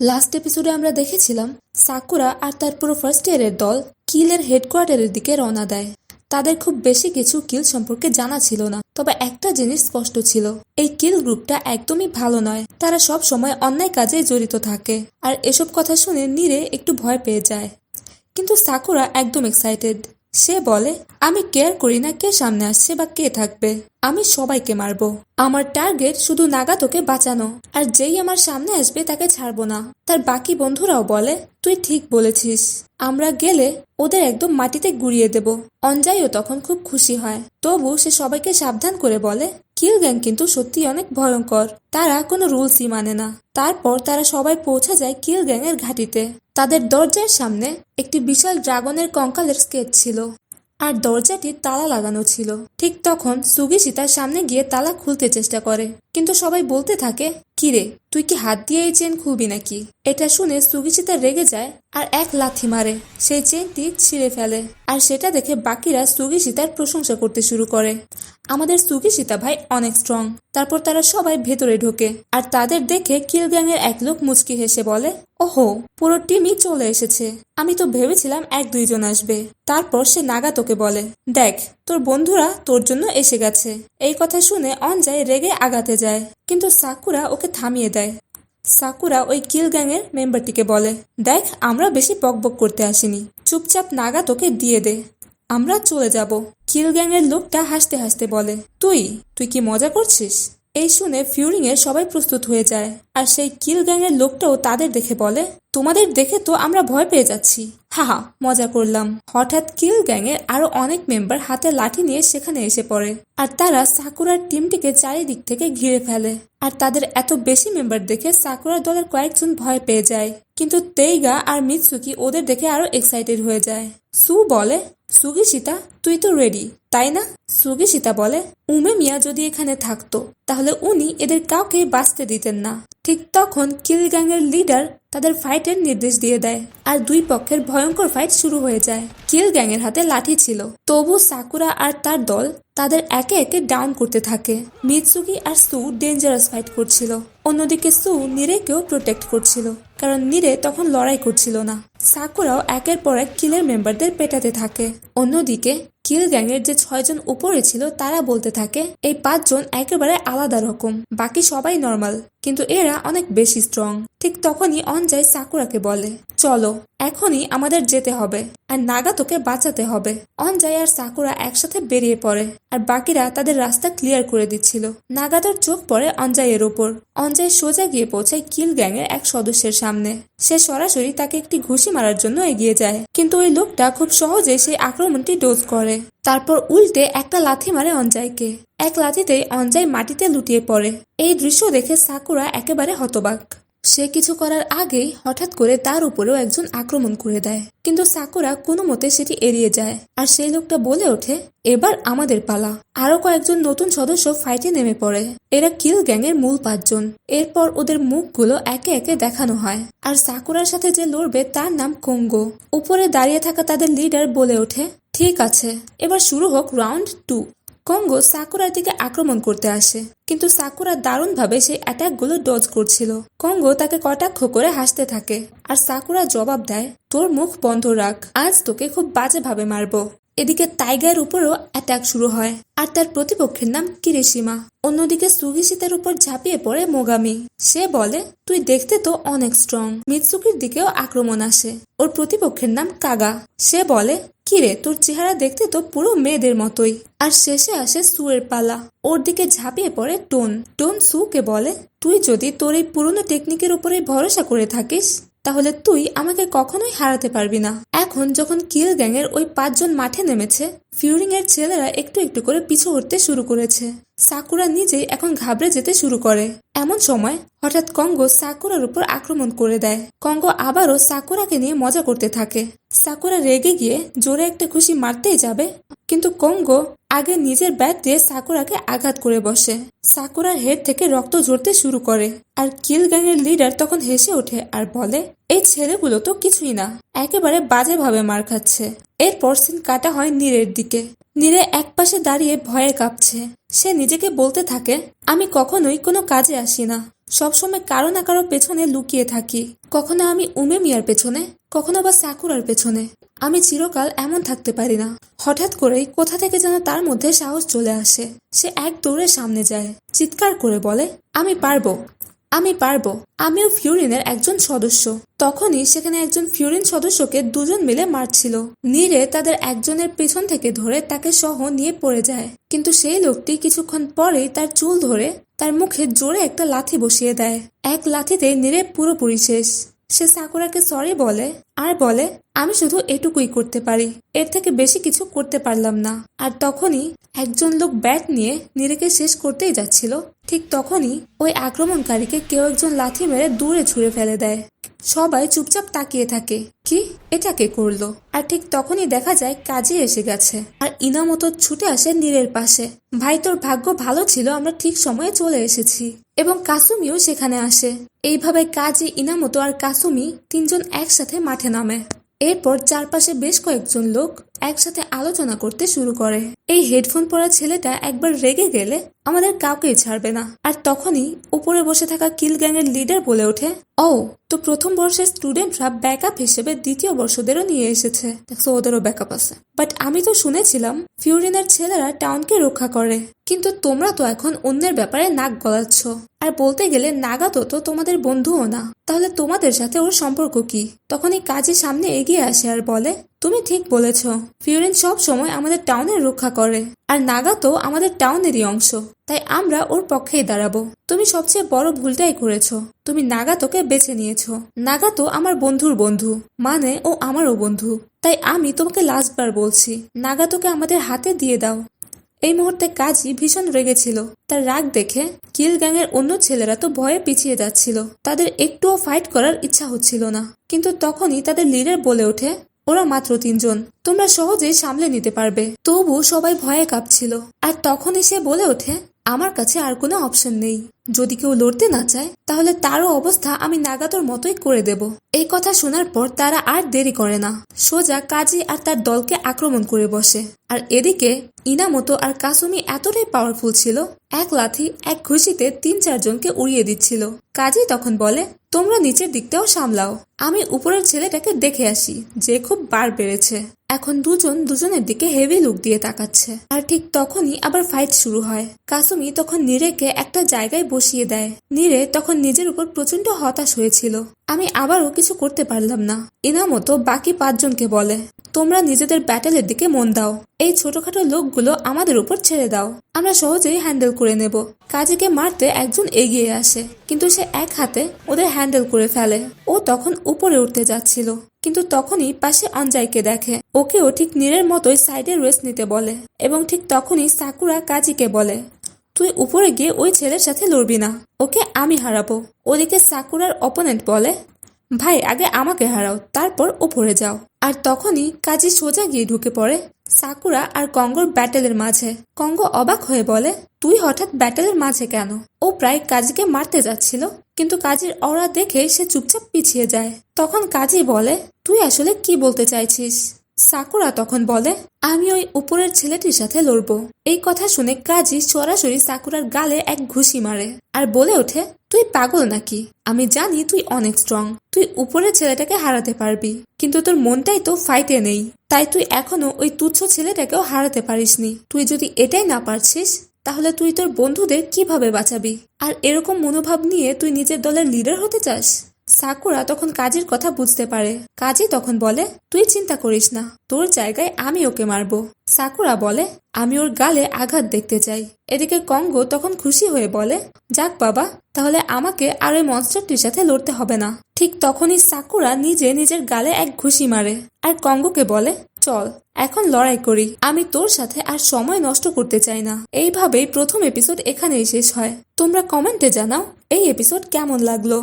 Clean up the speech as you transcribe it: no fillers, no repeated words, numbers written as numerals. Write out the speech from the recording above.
Last এপিসোডে আমরা দেখেছিলাম সাকুরা আর তার পুরো ফার্স্ট ইয়ারের দল কিলের হেডকোয়ার্টারের দিকে রওনা দেয়। তাদের খুব বেশি কিছু কিল সম্পর্কে জানা ছিল না, তবে একটা জিনিস স্পষ্ট ছিল, এই কিল গ্রুপটা একদমই ভালো নয়। তারা সব সময় অন্যায় কাজে জড়িত থাকে, আর এসব কথা শুনে নীরে একটু ভয় পেয়ে যায়। কিন্তু সাকুরা একদম এক্সাইটেড। সে বলে, আমি কেয়ার করি না কে সামনে আসছে বা কে থাকবে, আমি সবাইকে মারবো। আমার টার্গেট শুধু নাগাতোকে বাঁচানো, আর যেই আমার সামনে আসবে তাকে ছাড়বো না। তার বাকি বন্ধুরাও বলে, তুই ঠিক বলেছিস, আমরা গেলে ওদের একদম মাটিতে গুড়িয়ে দেব। অঞ্জাইও তখন খুব খুশি হয়, তবু সে সবাইকে সাবধান করে বলে, কিল গ্যাং কিন্তু সত্যি অনেক ভয়ঙ্কর, তারা কোনো রুলসই মানে না। তারপর তারা সবাই পৌঁছে যায় কিল গ্যাং এর ঘাঁটিতে। তাদের দরজার সামনে একটি বিশাল ড্রাগনের কঙ্কালের স্কেচ ছিল, আর দরজাটির তালা লাগানো ছিল। ঠিক তখন সুগিশি তার সামনে গিয়ে তালা খুলতে চেষ্টা করে, কিন্তু সবাই বলতে থাকে, কিরে তুই কি হাত দিয়ে এই চেন খুলবি নাকি? এটা শুনে সুগিশি তার রেগে যায় আর এক লাথি মারে, সেই চেনটি ছিঁড়ে ফেলে। আর সেটা দেখে বাকিরা সুগিশি তার প্রশংসা করতে শুরু করে, আমাদের সুগিশিতা ভাই অনেক স্ট্রং। তারপর তারা সবাই ভেতরে ঢোকে, আর তাদের দেখে কিল গ্যাং এর এক লোক মুচকি হেসে বলে, ওহো, পুরো টিমই চলে এসেছে, আমি তো ভেবেছিলাম 1-2 জন আসবে। তারপর সে নাগাতোকে বলে, দেখ তোর বন্ধুরা তোর জন্য এসে গেছে। এই কথা শুনে অঞ্জাই রেগে আগাতে যায়, কিন্তু সাকুরা ওকে থামিয়ে দেয়। সাকুরা ওই কিল গ্যাং এর মেম্বারটিকে বলে, দেখ আমরা বেশি বকবক করতে আসিনি, চুপচাপ নাগাতোকে দিয়ে দে, আমরা চলে যাব। কিল গ্যাং এর লোকটা হাসতে হাসতে বলে, তুই কি মজা করছিস? এই শুনে ফিউরিং এর সবাই প্রস্তুত হয়ে যায়, আর সেই কিল গ্যাং এর লোকটাও তাদের দেখে বলে, তোমাদের দেখে তো আমরা ভয় পেয়ে যাচ্ছি, হাহা মজা করলাম। হঠাৎ কিল গ্যাং এর আরো অনেক মেম্বার হাতে লাঠি নিয়ে সেখানে এসে পড়ে, আর তারা সাকুরার টিমটিকে চারিদিক থেকে ঘিরে ফেলে। আর তাদের এত বেশি মেম্বার দেখে সাকুরার দলের কয়েকজন ভয় পেয়ে যায়, কিন্তু তেইগা আর মিৎসুকি ওদের দেখে আরো এক্সাইটেড হয়ে যায়। সু বলে, সুগিশিতা তুই তো রেডি তাই না? সুগিশিতা বলে, উমেমিয়া যদি এখানে থাকতো তাহলে উনি এদের কাউকে বাঁচতে দিতেন না। ঠিক তখন কিল গ্যাং এর লিডার তাদের ফাইটের নির্দেশ দিয়ে দেয়, আর দুই পক্ষের ভয়ঙ্কর ফাইট শুরু হয়ে যায়। কিল গ্যাং এর হাতে লাঠি ছিল, তবু সাকুরা আর তার দল তাদের একে একে ডাউন করতে থাকে। মিৎসুকি আর সু ডেঞ্জারাস ফাইট করছিল, অন্যদিকে সু নিরেকেও প্রোটেক্ট করছিল, কারণ নিরে তখন লড়াই করছিল না। সাকুরাও একের পর এক কিলের মেম্বারদের পেটাতে থাকে। অন্যদিকে কিল গ্যাং এর যে 6 জন উপরে ছিল তারা বলতে থাকে, এই 5 জন একেবারে আলাদা রকম, বাকি সবাই নর্মাল, কিন্তু এরা অনেক বেশি স্ট্রং। ঠিক তখনই অঞ্জাই সাকুরাকে বলে, চলো এখনই আমাদের যেতে হবে, আর নাগাতোকে বাঁচাতে হবে। অঞ্জাই আর সাকুরা একসাথে বেরিয়ে পড়ে, আর বাকিরা তাদের রাস্তা ক্লিয়ার করে দিচ্ছিল। নাগাতোর চোখ পড়ে অঞ্জাইয়ের ওপর। অঞ্জাই সোজা গিয়ে পৌঁছায় কিল গ্যাং এর এক সদস্যের সামনে। সে সরাসরি তাকে একটি ঘুষি মারার জন্য এগিয়ে যায়, কিন্তু ওই লোকটা খুব সহজে সেই আক্রমণটি ডোজ করে। তারপর উল্টে একটা লাথি মারে অঞ্জাইকে। এক লাথিতেই অঞ্জাই মাটিতে লুটিয়ে পড়ে। এই দৃশ্য দেখে সাকুরা একেবারে হতবাক। সে কিছু করার আগেই হঠাৎ করে তার উপরেও একজন আক্রমণ করে দেয়, কিন্তু সাকুরা কোনো মতে সেটি এড়িয়ে যায়। আর সেই লোকটা বলে ওঠে, এবার আমাদের পালা। আরো কয়েকজন নতুন সদস্য ফাইটে নেমে পড়ে। এরা কিল গ্যাং এর মূল 5 জন। এরপর ওদের মুখগুলো একে একে দেখানো হয়, আর সাকুরার সাথে যে লড়বে তার নাম কঙ্গো। উপরে দাঁড়িয়ে থাকা তাদের লিডার বলে ওঠে, ঠিক আছে, এবার শুরু হোক রাউন্ড 2। কঙ্গো সাকুরার দিকে আক্রমণ করতে আসে, কিন্তু সাকুরা দারুণভাবে সেই অ্যাটাকগুলো ডজ করছিল। কঙ্গো তাকে কটাক্ষ করে হাসতে থাকে, আর সাকুরা জবাব দেয়, তোর মুখ বন্ধ রাখ, আজ তোকে খুব বাজেভাবে মারবো। এদিকে টাইগার উপরও অ্যাটাক শুরু হয়, আর তার প্রতিপক্ষের নাম কিরিশিমা। অন্যদিকে সুগিশিতার উপর ঝাঁপিয়ে পড়ে মোগামি। সে বলে, তুই দেখতে তো অনেক স্ট্রং। মিৎসুকির দিকেও আক্রমণ আসে, ওর প্রতিপক্ষের নাম কাগা। সে বলে, কিরে তোর চেহারা দেখতে তো পুরো মেয়েদের মতোই। আর শেষে আসে সুয়ের পালা। ওর দিকে ঝাঁপিয়ে পড়ে টোন সুকে বলে, তুই যদি তোর এই পুরনো টেকনিকের উপরে ভরসা করে থাকিস তাহলে তুই আমাকে কখনোই হারাতে পারবি না। এখন যখন কিল গ্যাং এর ওই 5 জন মাঠে নেমেছে, ফিউরিং এর ছেলেরা একটু একটু করে পিছু হটতে শুরু করেছে। সাকুরা নিজেই এখন ঘাবড়ে যেতে শুরু করে। এমন সময় হঠাৎ কঙ্গো সাকুরার উপর আক্রমণ করে দেয়। কঙ্গো আবারও সাকুরাকে নিয়ে মজা করতে থাকে। সাকুরা রেগে গিয়ে জোরে একটা ঘুষি মারতেই যাবে, কিন্তু কঙ্গো আগে নিজের ব্যাট দিয়ে সাকুরাকে আঘাত করে বসে। সাকুরার হেড থেকে রক্ত ঝরতে শুরু করে, আর কিল গ্যাং এর লিডার তখন হেসে ওঠে আর বলে, এই ছেলেগুলো তো কিছুই না, একেবারে বাজেভাবে মার খাচ্ছে। এরপর সিন কাটা হয় নীরের দিকে। নীরে একপাশে দাঁড়িয়ে ভয়ে কাঁপছে। সে নিজেকে বলতে থাকে, আমি কখনোই কোনো কাজে আসি না, সবসময় কারো না কারো পেছনে লুকিয়ে থাকি। কখনো আমি উমে মিয়ার পেছনে, কখনো বা সাকুরার পেছনে। আমি চিরকাল এমন থাকতে পারি না। হঠাৎ করেই কোথা থেকে যেন তার মধ্যে সাহস চলে আসে। সে এক দৌড়ে সামনে যায়, চিৎকার করে বলে, আমি পারবো, আমি পারবো। আমিও ফিউরিনের একজন সদস্য। তখনই সেখানে একজন ফিউরিন সদস্যকে দুজন মিলে মারছিল। নীরে তাদের একজনের পেছন থেকে ধরে তাকে সহ নিয়ে পড়ে যায়, কিন্তু সেই লোকটি কিছুক্ষণ পরেই তার চুল ধরে তার মুখে জোরে একটা লাথি বসিয়ে দেয়। এক লাথিতে নীরে পুরোপুরি শেষ। সে সাকুরাকে সরি বলে আর বলে, আমি শুধু এটুকুই করতে পারি, এর থেকে বেশি কিছু করতে পারলাম না। আর তখনই একজন লোক ব্যাট নিয়ে নীরেকে শেষ করতেই যাচ্ছিল। ঠিক তখনই ওই আক্রমণকারীকে কেউ একজন লাথি মেরে দূরে ছুঁড়ে ফেলে দেয়। সবাই চুপচাপ তাকিয়ে থাকে, কি এটা কে করলো? আর ঠিক তখনই দেখা যায় কাজী এসে গেছে। আর ইনামতো ছুটে আসে নীরের পাশে। ভাই, তোর ভাগ্য ভালো ছিল, আমরা ঠিক সময়ে চলে এসেছি। এবং কাসুমিও সেখানে আসে। এইভাবে কাজী, ইনামতো আর কাসুমি তিনজন একসাথে মাঠে নামে। এরপর চারপাশে বেশ কয়েকজন লোক একসাথে আলোচনা করতে শুরু করে। এই হেডফোন পরা ছেলেটা একবার রেগে গেলে আমাদের কাউকেই ছাড়বে না। আর তখনই উপরে বসে থাকা কিল গ্যাংয়ের লিডার বলে ওঠে, ও তো প্রথম বর্ষের স্টুডেন্টরা ব্যাকআপ হিসেবে দ্বিতীয় বর্ষদেরও নিয়ে এসেছে, দেখছো ওদেরও ব্যাকআপ আছে। বাট আমি তো শুনেছিলাম ফিউরিনের ছেলেরা টাউনকে রক্ষা করে, কিন্তু তোমরা তো এখন অন্যের ব্যাপারে নাক গলাচ্ছ। আর বলতে গেলে নাগাতো তো তোমাদের বন্ধুও না, তাহলে তোমাদের সাথে ওর সম্পর্ক কি? তখনই কাজী সামনে এগিয়ে আসে আর বলে, তুমি ঠিক বলেছ, ফিউরিন সব সময় আমাদের টাউনের রক্ষা করে, আর নাগাতো আমাদের টাউনেরই অংশ, তাই আমরা ওর পক্ষেই দাঁড়াবো। তুমি সবচেয়ে বড় ভুলটাই করেছো, তুমি নাগাতোকে বেছে নিয়েছো। নাগাতো আমার বন্ধুর বন্ধু, মানে ও আমারও বন্ধু। তাই আমি তোমাকে লাস্টবার বলছি, নাগাতোকে আমাদের হাতে দিয়ে দাও। এই মুহূর্তে কাজী ভীষণ রেগেছিল। তার রাগ দেখে কিল গ্যাংয়ের অন্য ছেলেরা তো ভয়ে পিছিয়ে যাচ্ছিল। তাদের একটুও ফাইট করার ইচ্ছা হচ্ছিল না। কিন্তু তখনই তাদের লিডার বলে ওঠে, ওরা মাত্র তিনজন, তোমরা সহজেই সামলে নিতে পারবে। তবু সবাই ভয়ে কাঁপছিল। আর তখনই সে বলে ওঠে, আমার কাছে আর কোনো অপশন নেই। যদি কেউ লড়তে না চায় তাহলে তারও অবস্থা আমি নাগাতোর মতোই করে দেব। এই কথা শোনার পর তারা আর দেরি করে না, সোজা কাজী আর তার দলকে আক্রমণ করে বসে। আর এদিকে ইনামতো আর কাসুমি এতটাই পাওয়ারফুল ছিল, এক লাথি এক ঘুষিতে ৩-৪ জনকে উড়িয়ে দিচ্ছিল। কাজী তখন বলে, তোমরা নিচের দিকটাও সামলাও, আমি উপরের ছেলেটাকে দেখে আসি, যে খুব বার বেড়েছে। এখন দুজন দুজনের দিকে হেভি লুক দিয়ে তাকাচ্ছে। আর ঠিক তখনই আবার ফাইট শুরু হয়। কাসুমি তখন নীরেকে একটা জায়গায় বসিয়ে দেয়। নীরে তখন নিজের উপর প্রচন্ড হতাশ হয়েছিল। আমি আবারও কিছু করতে পারলাম না। ইনামতো বাকি ৫ জনকে বলে, তোমরা নিজেদের ব্যাটেলের দিকে মন দাও, এই ছোটখাটো লোকগুলো আমাদের উপর ছেড়ে দাও, আমরা সহজেই হ্যান্ডেল করে নেব। কাজীকে মারতে একজন এগিয়ে আসে, কিন্তু সে এক হাতে ওদের হ্যান্ডেল করে ফেলে। ও তখন উপরে উঠতে যাচ্ছিল, কিন্তু তখনই পাশে অঞ্জাইকে দেখে। ওকেও ঠিক নীরের মতোই সাইডে রেস্ট নিতে বলে। এবং ঠিক তখনই সাকুরা কাজীকে বলে, তুই উপরে গিয়ে ওই ছেলের সাথে লড়বি না, ওকে আমি হারাবো। ওদিকে সাকুরার অপোনেন্ট বলে, ভাই আগে আমাকে হারাও, তারপর ওপরে যাও। আর তখনই কাজী সোজা গিয়ে ঢুকে পড়ে সাকুরা আর কঙ্গোর ব্যাটেলের মাঝে। কঙ্গো অবাক হয়ে বলে, তুই হঠাৎ ব্যাটেলের মাঝে কেন? ও প্রায় কাজীকে মারতে যাচ্ছিল, কিন্তু কাজীর অরা দেখে সে চুপচাপ পিছিয়ে যায়। তখন কাজী বলে, তুই আসলে কি বলতে চাইছিস? সাকুরা তখন বলে, আমি ওই উপরের ছেলেটির সাথে লড়বো। এই কথা শুনে কাজী সরাসরি সাকুরার গালে এক ঘুষি মারে আর বলে ওঠে, তুই পাগল নাকি? আমি জানি তুই অনেক স্ট্রং, তুই উপরের ছেলেটাকে হারাতে পারবি, কিন্তু তোর মনটাই তো ফাইটে নেই, তাই তুই এখনো ওই তুচ্ছ ছেলেটাকেও হারাতে পারিসনি। তুই যদি এটাই না পারছিস, তাহলে তুই তোর বন্ধুদের কিভাবে বাঁচাবি? আর এরকম মনোভাব নিয়ে তুই নিজের দলের লিডার হতে চাস? সাকুরা তখন কাজীর কথা বুঝতে পারে। কাজী তখন বলে, তুই চিন্তা করিস না, তোর জায়গায় আমি ওকে মারবো। সাকুরা বলে, আমি ওর গালে আঘাত দেখতে চাই। এদিকে কঙ্গো তখন খুশি হয়ে বলে, যাক বাবা, তাহলে আমাকে আর ওই মনস্টারটির সাথে লড়তে হবে না। ঠিক তখনই সাকুরা নিজে নিজের গালে এক ঘুষি মারে আর কঙ্গোকে বলে, চল এখন লড়াই করি, আমি তোর সাথে আর সময় নষ্ট করতে চাই না। এইভাবেই প্রথম এপিসোড এখানেই শেষ হয়। তোমরা কমেন্টে জানাও এই এপিসোড কেমন লাগলো।